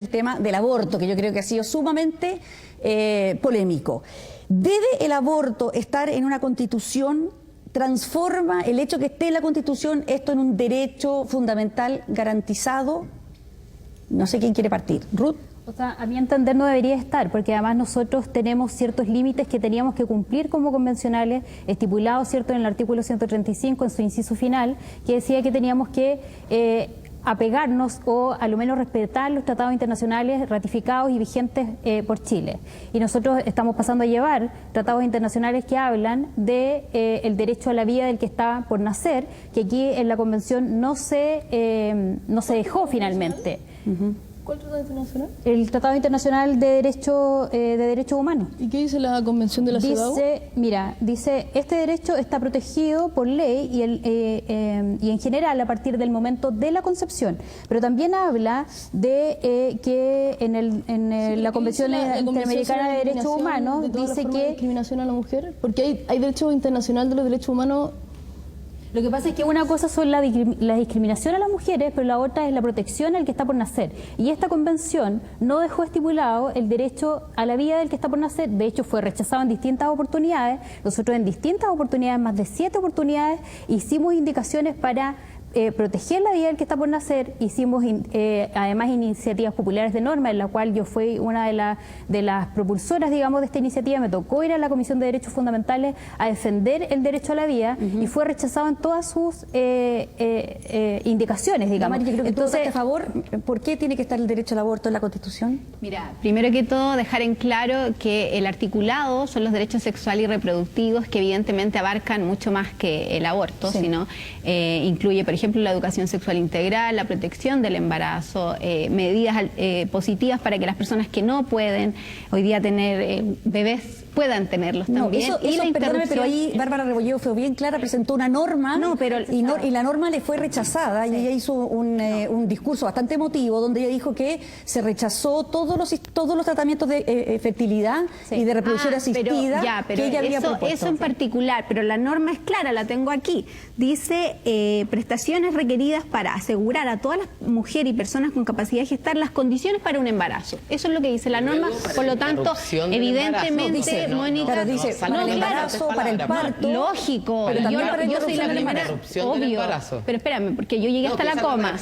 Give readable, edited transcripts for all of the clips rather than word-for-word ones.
El tema del aborto, que yo creo que ha sido sumamente polémico. ¿Debe el aborto estar en una constitución? ¿Transforma el hecho que esté en la constitución esto en un derecho fundamental garantizado? No sé quién quiere partir. Ruth. O sea, a mi entender no debería estar, porque además nosotros tenemos ciertos límites que teníamos que cumplir como convencionales, estipulados, ¿cierto?, en el artículo 135, en su inciso final, que decía que teníamos que apegarnos o a lo menos respetar los tratados internacionales ratificados y vigentes por Chile. Y nosotros estamos pasando a llevar tratados internacionales que hablan de el derecho a la vida del que está por nacer, que aquí en la convención no se dejó finalmente. ¿Cuál tratado internacional? El Tratado Internacional de Derechos Humanos. ¿Y qué dice la Convención de la CEDAW? Dice, este derecho está protegido por ley y en general a partir del momento de la concepción. Pero también habla de que en la Convención Interamericana de Derechos Humanos dice que... discriminación a la mujer, porque hay derecho internacional de los derechos humanos. Lo que pasa es que una cosa son la discriminación a las mujeres, pero la otra es la protección al que está por nacer. Y esta convención no dejó estipulado el derecho a la vida del que está por nacer. De hecho, fue rechazado en distintas oportunidades. Nosotros en distintas oportunidades, más de 7 oportunidades, hicimos indicaciones para proteger la vida del que está por nacer. Hicimos además iniciativas populares de norma, en la cual yo fui una de las propulsoras, digamos, de esta iniciativa. Me tocó ir a la Comisión de Derechos Fundamentales a defender el derecho a la vida y fue rechazado en todas sus indicaciones, digamos. Mari, yo creo que entonces, a favor, ¿por qué tiene que estar el derecho al aborto en la Constitución? Mira, primero que todo, dejar en claro que el articulado son los derechos sexuales y reproductivos, que evidentemente abarcan mucho más que el aborto, sino incluye, por ejemplo, la educación sexual integral, la protección del embarazo, medidas positivas para que las personas que no pueden hoy día tener bebés puedan tenerlos también. Perdóname, pero ahí Bárbara Rebolledo fue bien clara, presentó una norma y la norma le fue rechazada y ella hizo un discurso bastante emotivo donde ella dijo que se rechazó todos los tratamientos de fertilidad y de reproducción asistida que ella había propuesto. Eso en particular, pero la norma es clara, la tengo aquí. Dice prestaciones requeridas para asegurar a todas las mujeres y personas con capacidad de gestar las condiciones para un embarazo. Eso es lo que dice la norma, por lo tanto, evidentemente... Mónica, dice, para el embarazo, para el parto. Lógico, pero yo soy la primera, obvio. Pero espérame, porque yo llegué hasta la coma.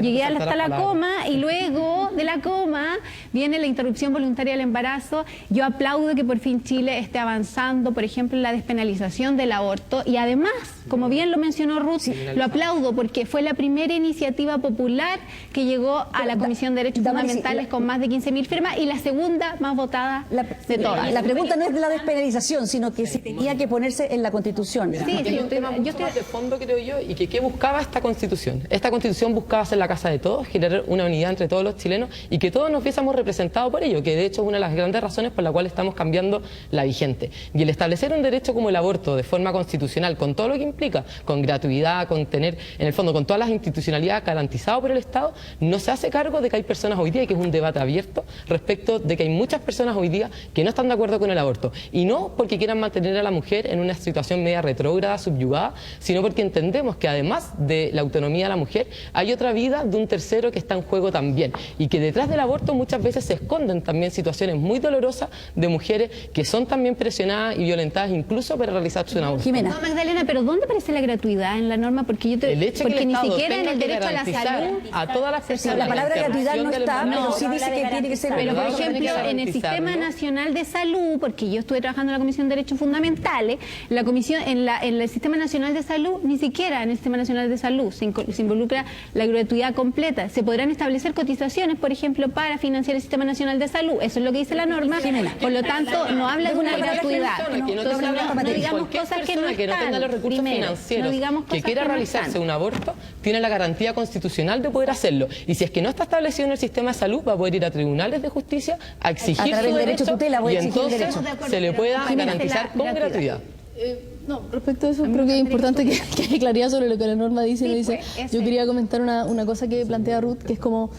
Llegué hasta la coma y luego de la coma viene la interrupción voluntaria del embarazo. Yo aplaudo que por fin Chile esté avanzando, por ejemplo, en la despenalización del aborto y además, como bien lo mencionó Ruth, lo aplaudo porque fue la primera iniciativa popular que llegó a la Comisión de Derechos Fundamentales con más de 15.000 firmas y la segunda más votada de todas. La pregunta no es de la despenalización, sino que si tenía que ponerse en la Constitución. Hay un tema mucho más de fondo, creo yo, y que ¿qué buscaba esta Constitución? Esta Constitución buscaba ser la casa de todos, generar una unidad entre todos los chilenos y que todos nos viésemos representados por ello, que de hecho es una de las grandes razones por la cual estamos cambiando la vigente. Y el establecer un derecho como el aborto de forma constitucional, con todo lo que implica, con gratuidad, con tener, en el fondo, con todas las institucionalidades garantizadas por el Estado, no se hace cargo de que hay personas hoy día, y que es un debate abierto, respecto de que hay muchas personas hoy día que no están de acuerdo con el aborto. Y no porque quieran mantener a la mujer en una situación media retrógrada, subyugada, sino porque entendemos que además de la autonomía de la mujer, hay otra vida de un tercero que está en juego también. Y que detrás del aborto muchas veces se esconden también situaciones muy dolorosas de mujeres que son también presionadas y violentadas incluso para realizarse un aborto. Jimena. No, Magdalena, pero ¿dónde aparece la gratuidad en la norma? Porque porque ni siquiera en el derecho a la salud a todas las personas. La palabra gratuidad no está, pero sí dice que tiene que ser. Pero por ejemplo, en el Sistema Nacional de Salud, porque yo estuve trabajando en la Comisión de Derechos Fundamentales, en el Sistema Nacional de Salud, ni siquiera en el Sistema Nacional de Salud se involucra la gratuidad completa. Se podrán establecer cotizaciones, por ejemplo, para financiar el Sistema Nacional de Salud. Eso es lo que dice la norma. Por lo tanto, no habla de una gratuidad. No digamos cosas que no están. No tenga los recursos financieros, que quiera realizarse un aborto, tiene la garantía constitucional de poder hacerlo. Y si es que no está establecido en el sistema de salud, va a poder ir a tribunales de justicia a exigir su derecho, y entonces se le pueda garantizar con gratuidad. No, respecto a eso creo que es importante que haya claridad sobre lo que la norma dice. Yo quería comentar una cosa que plantea Ruth, que es como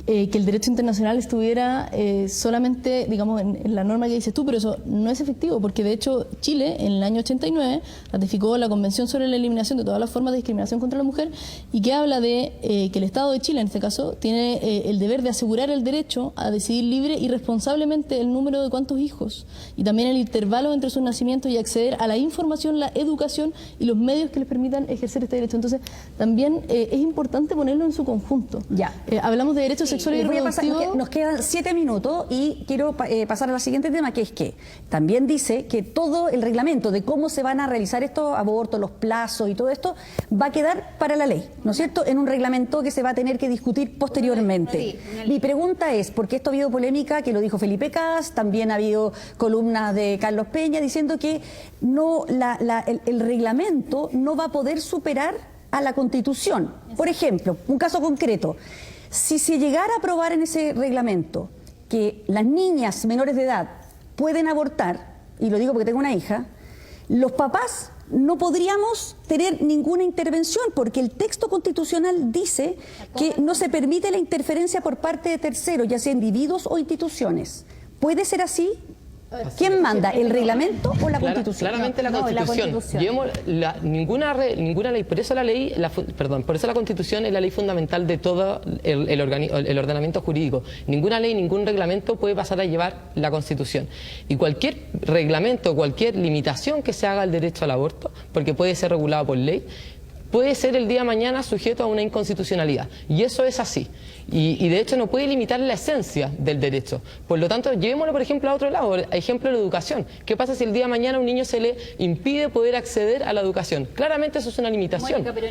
que el derecho internacional estuviera solamente, digamos, en la norma que dices tú, pero eso no es efectivo, porque de hecho Chile en el año 89 ratificó la Convención sobre la Eliminación de todas las formas de discriminación contra la mujer, y que habla de que el Estado de Chile, en este caso, tiene el deber de asegurar el derecho a decidir libre y responsablemente el número de cuántos hijos, y también el intervalo entre sus nacimientos, y acceder a la información, la educación y los medios que les permitan ejercer este derecho. Entonces, también es importante ponerlo en su conjunto. Ya. Hablamos de derechos sexuales y reproductivos. Nos quedan 7 minutos y quiero pasar al siguiente tema, que es que también dice que todo el reglamento de cómo se van a realizar estos abortos, los plazos y todo esto, va a quedar para la ley, ¿no es cierto?, en un reglamento que se va a tener que discutir posteriormente. Mi pregunta es, porque esto ha habido polémica, que lo dijo Felipe Kast, también ha habido columnas de Carlos Peña diciendo que no, el reglamento no va a poder superar a la Constitución. Por ejemplo, un caso concreto: si se llegara a aprobar en ese reglamento que las niñas menores de edad pueden abortar, y lo digo porque tengo una hija, los papás no podríamos tener ninguna intervención, porque el texto constitucional dice que no se permite la interferencia por parte de terceros, ya sea individuos o instituciones. ¿Puede ser así? ¿Quién manda, el reglamento o la Constitución? Claramente la Constitución. Ninguna ley, por eso la ley, por eso la Constitución es la ley fundamental de todo el ordenamiento jurídico. Ninguna ley, ningún reglamento puede pasar a llevar la Constitución. Y cualquier reglamento, cualquier limitación que se haga al derecho al aborto, porque puede ser regulado por ley, puede ser el día de mañana sujeto a una inconstitucionalidad. Y eso es así. Y de hecho no puede limitar la esencia del derecho. Por lo tanto, llevémoslo, por ejemplo, a otro lado, ejemplo de la educación. ¿Qué pasa si el día de mañana a un niño se le impide poder acceder a la educación? Claramente eso es una limitación. Mónica, pero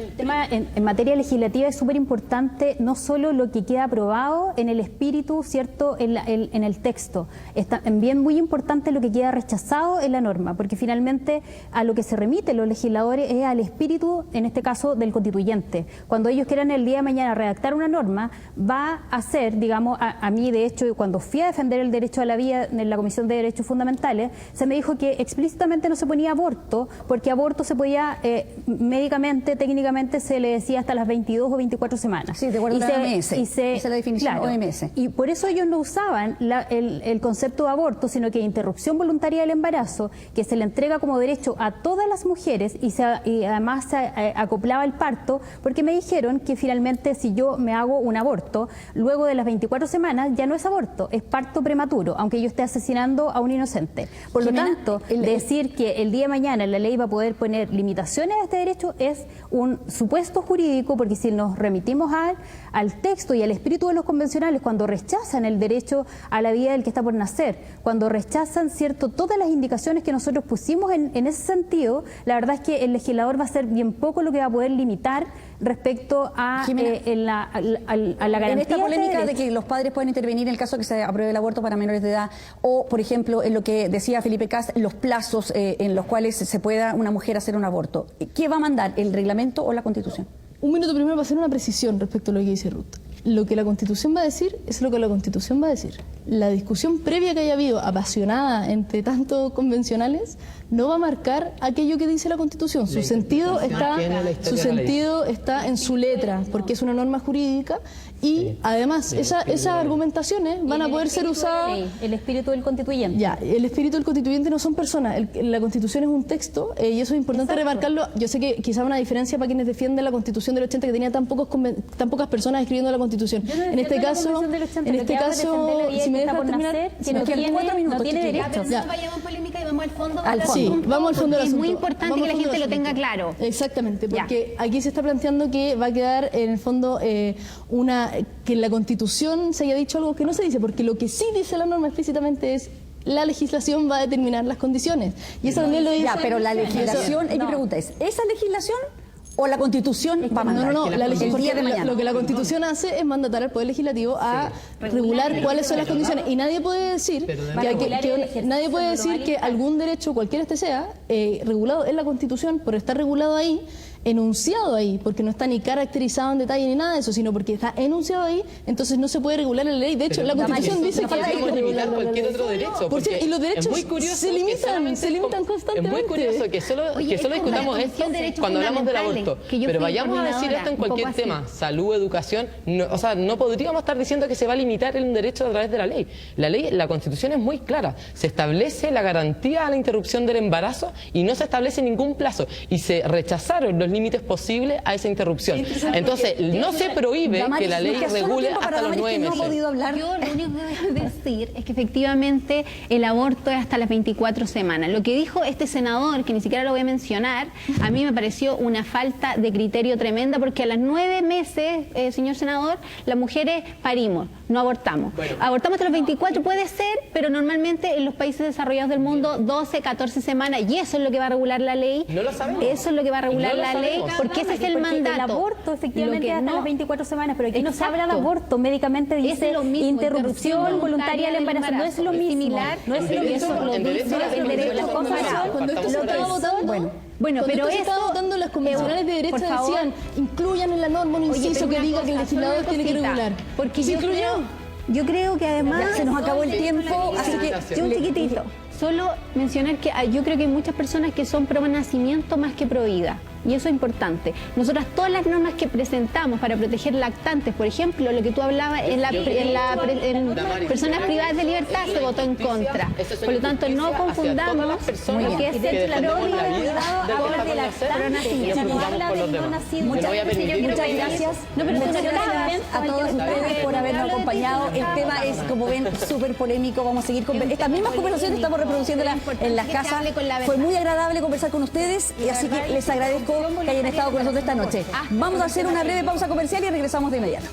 en materia legislativa es súper importante no solo lo que queda aprobado en el espíritu, ¿cierto?, en el texto. Es también muy importante lo que queda rechazado en la norma, porque finalmente a lo que se remiten los legisladores es al espíritu, en este caso, del constituyente. Cuando ellos quieran el día de mañana redactar una norma, va a ser, digamos, a mí de hecho, cuando fui a defender el derecho a la vida en la Comisión de Derechos Fundamentales, se me dijo que explícitamente no se ponía aborto, porque aborto se podía, médicamente, técnicamente se le decía hasta las 22 o 24 semanas. Sí, de acuerdo a la OMS. Esa es la definición de OMS. Y por eso ellos no usaban el concepto de aborto, sino que interrupción voluntaria del embarazo, que se le entrega como derecho a todas las mujeres, y además se acoplaba el parto, porque me dijeron que finalmente si yo me hago un aborto, luego de las 24 semanas ya no es aborto, es parto prematuro, aunque yo esté asesinando a un inocente. Por lo tanto, decir que el día de mañana la ley va a poder poner limitaciones a este derecho es un supuesto jurídico, porque si nos remitimos al texto y al espíritu de los convencionales, cuando rechazan el derecho a la vida del que está por nacer, cuando rechazan, ¿cierto?, todas las indicaciones que nosotros pusimos en ese sentido, la verdad es que el legislador va a hacer bien poco lo que va a poder limitar respecto a la garantía. En esta polémica de que los padres pueden intervenir en el caso de que se apruebe el aborto para menores de edad, o por ejemplo en lo que decía Felipe Kast, los plazos en los cuales se pueda una mujer hacer un aborto, ¿qué va a mandar, el reglamento o la Constitución? Un minuto primero para hacer una precisión respecto a lo que dice Ruth. Lo que la Constitución va a decir es lo que la Constitución va a decir. La discusión previa que haya habido, apasionada entre tantos convencionales, no va a marcar aquello que dice la Constitución. Su sentido está en su letra, porque es una norma jurídica, y además esas argumentaciones van a poder ser usadas. El espíritu del constituyente. Ya, el espíritu del constituyente no son personas. La Constitución es un texto, y eso es importante remarcarlo. Yo sé que quizá una diferencia para quienes defienden la Constitución del 80, que tenía tan pocas personas escribiendo la Constitución. En este caso, si me dejas terminar, que no tiene derecho. No vayamos a polémica y vamos al fondo. Sí, vamos al fondo del asunto. Es muy importante que la gente lo tenga claro. Exactamente, porque aquí se está planteando que va a quedar en el fondo que en la Constitución se haya dicho algo que no se dice, porque lo que sí dice la norma explícitamente es: la legislación va a determinar las condiciones. Y eso también lo dice. Ya, pero la legislación, mi pregunta es, ¿esa legislación o la Constitución va a mandar? No, lo que la Constitución hace es mandatar al Poder Legislativo a regular cuáles son las condiciones, y nadie puede decir que algún derecho, cualquiera este sea, regulado en la Constitución, por estar regulado ahí, enunciado ahí, porque no está ni caracterizado en detalle ni nada de eso, sino porque está enunciado ahí, entonces no se puede regular en la ley. De hecho, la Constitución dice que hay que regular cualquier otro derecho. Y los derechos se limitan constantemente. Es muy curioso que solo discutamos esto cuando hablamos del aborto. Pero vayamos a decir esto en cualquier tema, salud, educación. O sea, no podríamos estar diciendo que se va a limitar un derecho a través de la ley. La Constitución es muy clara. Se establece la garantía a la interrupción del embarazo y no se establece ningún plazo. Y se rechazaron los límites posibles a esa interrupción. Entonces, no se prohíbe que la ley regule hasta los 9 meses. Yo lo único que debo decir es que efectivamente el aborto es hasta las 24 semanas. Lo que dijo este senador, que ni siquiera lo voy a mencionar, a mí me pareció una falta de criterio tremenda, porque a las 9 meses, señor senador, las mujeres parimos, no abortamos. Abortamos hasta los 24, puede ser, pero normalmente en los países desarrollados del mundo 12, 14 semanas, y eso es lo que va a regular la ley. No lo sabemos. Eso es lo que va a regular la ley, porque ese es el mandato. El aborto efectivamente es hasta las 24 semanas, pero aquí no se habla de aborto, médicamente dice interrupción voluntaria del embarazo, no es lo mismo. Similar, no es lo mismo. El derecho bueno, pero eso estaba votando las convencionales de derecho, decían, incluyan en la norma un inciso que diga que el legislador tiene que regular. Porque yo creo que además se nos acabó el tiempo, así que un chiquitito. Solo mencionar que yo creo que hay muchas personas que son pro nacimiento más que pro vida. Y eso es importante. Nosotras todas las normas que presentamos para proteger lactantes, por ejemplo, lo que tú hablabas en personas privadas de libertad, se votó en contra. Por lo tanto, no confundamos lo que es el Muchas gracias. Muchas gracias a todos ustedes por habernos acompañado. El tema es, como ven, súper polémico. Vamos a seguir con estas mismas conversaciones, estamos reproduciéndolas en las casas. Fue muy agradable conversar con ustedes, y así que les agradezco que hayan estado con nosotros esta noche. Vamos a hacer una breve pausa comercial y regresamos de inmediato.